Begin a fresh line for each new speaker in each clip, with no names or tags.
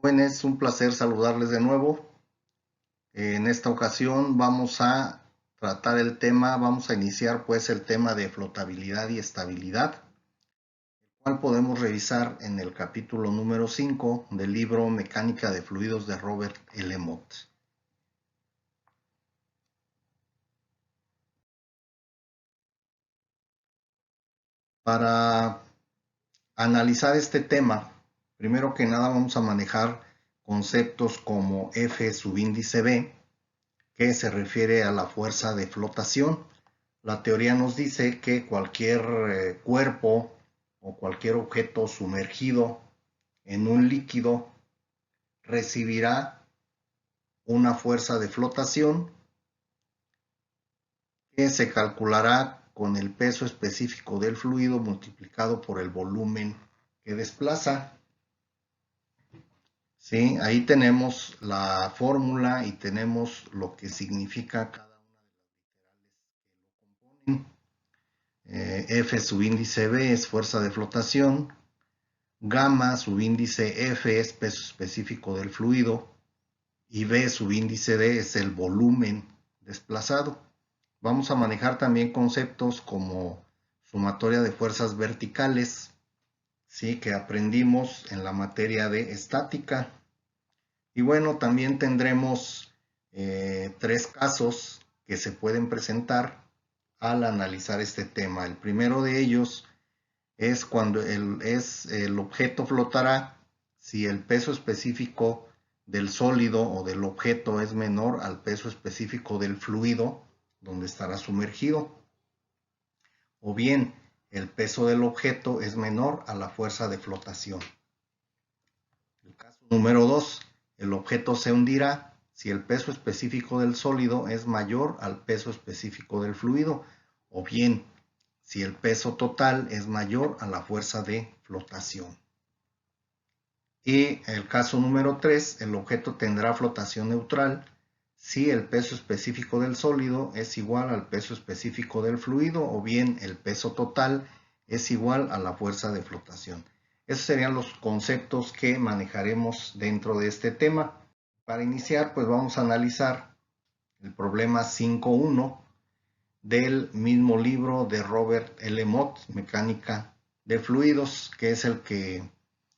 Jóvenes, un placer saludarles de nuevo. En esta ocasión vamos a tratar vamos a iniciar pues el tema de flotabilidad y estabilidad, el cual podemos revisar en el capítulo número 5 del libro Mecánica de Fluidos de Robert L. Mott. Para analizar este tema, primero que nada vamos a manejar conceptos como F subíndice B, que se refiere a la fuerza de flotación. La teoría nos dice que cualquier cuerpo o cualquier objeto sumergido en un líquido recibirá una fuerza de flotación que se calculará con el peso específico del fluido multiplicado por el volumen que desplaza. ¿Sí? Ahí tenemos la fórmula y tenemos lo que significa cada una de las literales que lo componen. F subíndice B es fuerza de flotación, gamma subíndice F es peso específico del fluido y B subíndice D es el volumen desplazado. Vamos a manejar también conceptos como sumatoria de fuerzas verticales, ¿sí? Que aprendimos en la materia de estática. Y bueno, también tendremos tres casos que se pueden presentar al analizar este tema. El primero de ellos es cuando el objeto flotará si el peso específico del sólido o del objeto es menor al peso específico del fluido donde estará sumergido, o bien el peso del objeto es menor a la fuerza de flotación. El caso número 2, el objeto se hundirá si el peso específico del sólido es mayor al peso específico del fluido, o bien si el peso total es mayor a la fuerza de flotación. Y el caso número 3, el objeto tendrá flotación neutral si el peso específico del sólido es igual al peso específico del fluido, o bien el peso total es igual a la fuerza de flotación. Esos serían los conceptos que manejaremos dentro de este tema. Para iniciar, pues vamos a analizar el problema 5.1 del mismo libro de Robert L. Mott, Mecánica de Fluidos, que es el que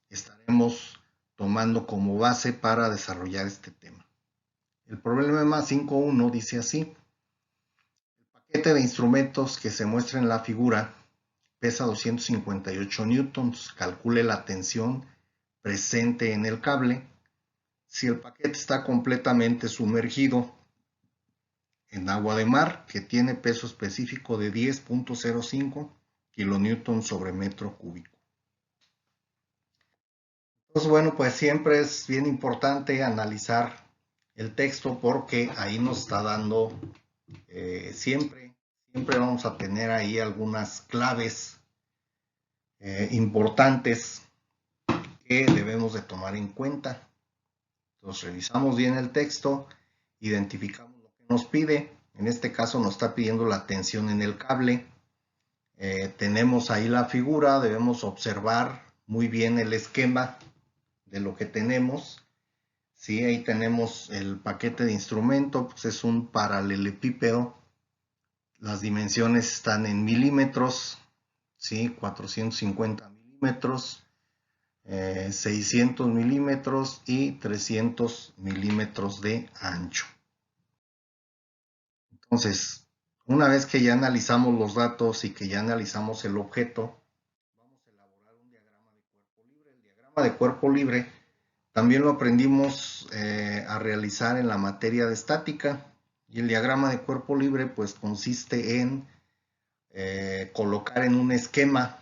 estaremos tomando como base para desarrollar este tema. El problema 5.1 dice así: el paquete de instrumentos que se muestra en la figura pesa 258 newtons. Calcule la tensión presente en el cable si el paquete está completamente sumergido en agua de mar, que tiene peso específico de 10.05 kilonewtons sobre metro cúbico. Entonces, bueno, pues siempre es bien importante analizar el texto porque ahí nos está dando, siempre vamos a tener ahí algunas claves importantes que debemos de tomar en cuenta. Entonces revisamos bien el texto, identificamos lo que nos pide. En este caso nos está pidiendo la tensión en el cable. Tenemos ahí la figura, debemos observar muy bien el esquema de lo que tenemos. Sí, ahí tenemos el paquete de instrumento, pues es un paralelepípedo. Las dimensiones están en milímetros, ¿sí? 450 milímetros, 600 milímetros y 300 milímetros de ancho. Entonces, una vez que ya analizamos los datos y que ya analizamos el objeto, vamos a elaborar un diagrama de cuerpo libre. El diagrama de cuerpo libre también lo aprendimos a realizar en la materia de estática, y el diagrama de cuerpo libre pues consiste en colocar en un esquema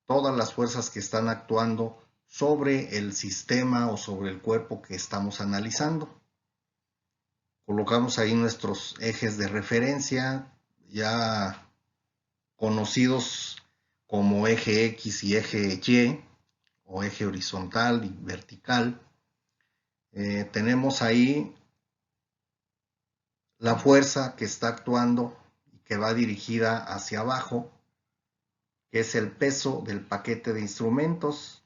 todas las fuerzas que están actuando sobre el sistema o sobre el cuerpo que estamos analizando. Colocamos ahí nuestros ejes de referencia, ya conocidos como eje X y eje Y, o eje horizontal y vertical. Tenemos ahí la fuerza que está actuando y que va dirigida hacia abajo, que es el peso del paquete de instrumentos,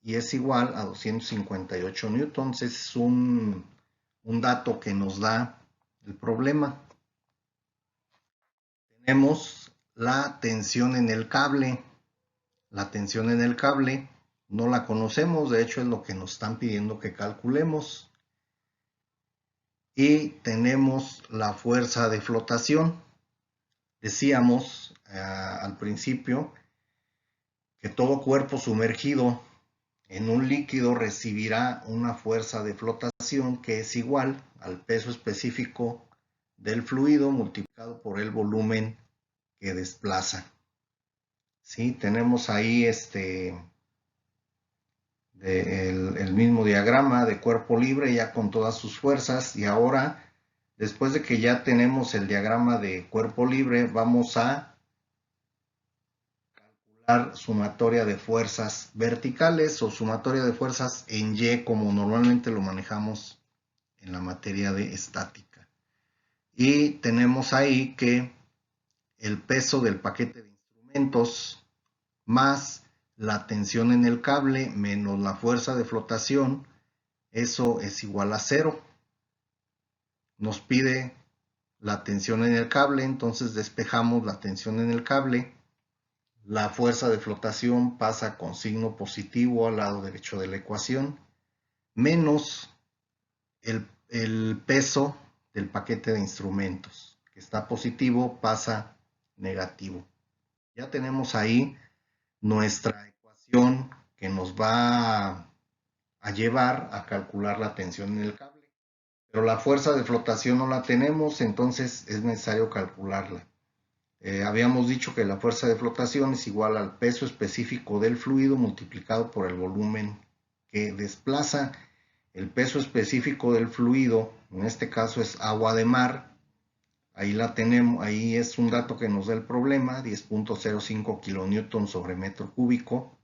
y es igual a 258 newtons. Es un dato que nos da el problema. Tenemos la tensión en el cable. La tensión en el cable no la conocemos, de hecho es lo que nos están pidiendo que calculemos. Y tenemos la fuerza de flotación. Decíamos al principio que todo cuerpo sumergido en un líquido recibirá una fuerza de flotación que es igual al peso específico del fluido multiplicado por el volumen que desplaza. ¿Sí? Tenemos ahí el mismo diagrama de cuerpo libre ya con todas sus fuerzas, y ahora, después de que ya tenemos el diagrama de cuerpo libre, vamos a calcular sumatoria de fuerzas verticales o sumatoria de fuerzas en Y, como normalmente lo manejamos en la materia de estática. Y tenemos ahí que el peso del paquete de instrumentos más la tensión en el cable menos la fuerza de flotación, eso es igual a 0. Nos pide la tensión en el cable, entonces despejamos la tensión en el cable. La fuerza de flotación pasa con signo positivo al lado derecho de la ecuación, menos el peso del paquete de instrumentos, que está positivo, pasa negativo. Ya tenemos ahí nuestra ecuación que nos va a llevar a calcular la tensión en el cable. Pero la fuerza de flotación no la tenemos, entonces es necesario calcularla. Habíamos dicho que la fuerza de flotación es igual al peso específico del fluido multiplicado por el volumen que desplaza. El peso específico del fluido, en este caso es agua de mar, ahí la tenemos, ahí es un dato que nos da el problema, 10.05 kilonewton sobre metro cúbico.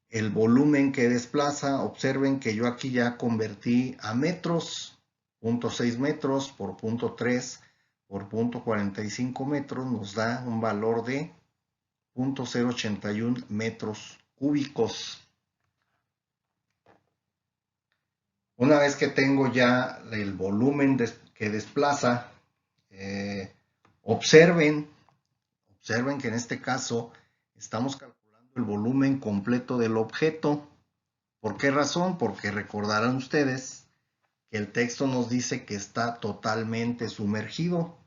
El volumen que desplaza, observen que yo aquí ya convertí a metros, 0.6 metros por 0.3 por 0.45 metros, nos da un valor de 0.081 metros cúbicos. Una vez que tengo ya el volumen que desplaza, observen que en este caso estamos calculando el volumen completo del objeto. ¿Por qué razón? Porque recordarán ustedes que el texto nos dice que está totalmente sumergido.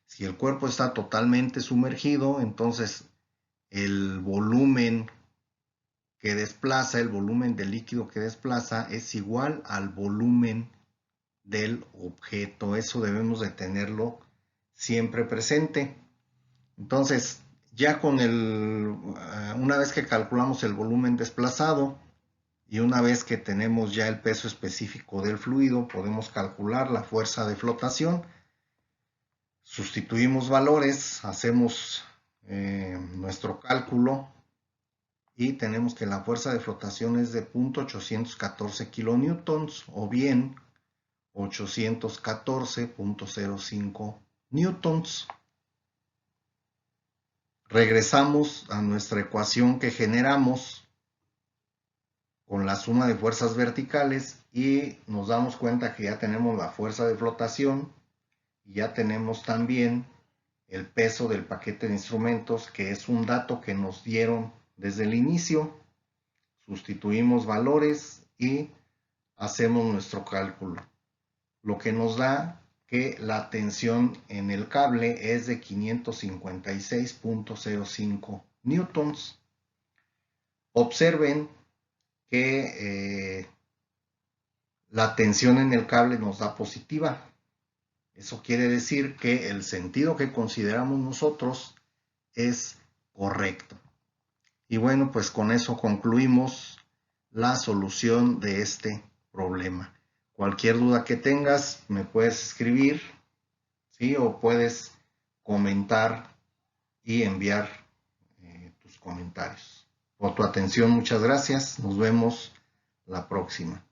Si el cuerpo está totalmente sumergido, entonces el volumen que desplaza, el volumen del líquido que desplaza es igual al volumen del objeto. Eso debemos de tenerlo siempre presente. Entonces, ya con una vez que calculamos el volumen desplazado y una vez que tenemos ya el peso específico del fluido, podemos calcular la fuerza de flotación. Sustituimos valores, hacemos nuestro cálculo y tenemos que la fuerza de flotación es de 0.814 kilonewtons o bien 814.05 newtons. Regresamos a nuestra ecuación que generamos con la suma de fuerzas verticales y nos damos cuenta que ya tenemos la fuerza de flotación y ya tenemos también el peso del paquete de instrumentos, que es un dato que nos dieron desde el inicio. Sustituimos valores y hacemos nuestro cálculo, lo que nos da que la tensión en el cable es de 556.05 newtons. Observen que la tensión en el cable nos da positiva. Eso quiere decir que el sentido que consideramos nosotros es correcto. Y bueno, pues con eso concluimos la solución de este problema. Cualquier duda que tengas, me puedes escribir, ¿sí? O puedes comentar y enviar tus comentarios. Por tu atención, muchas gracias. Nos vemos la próxima.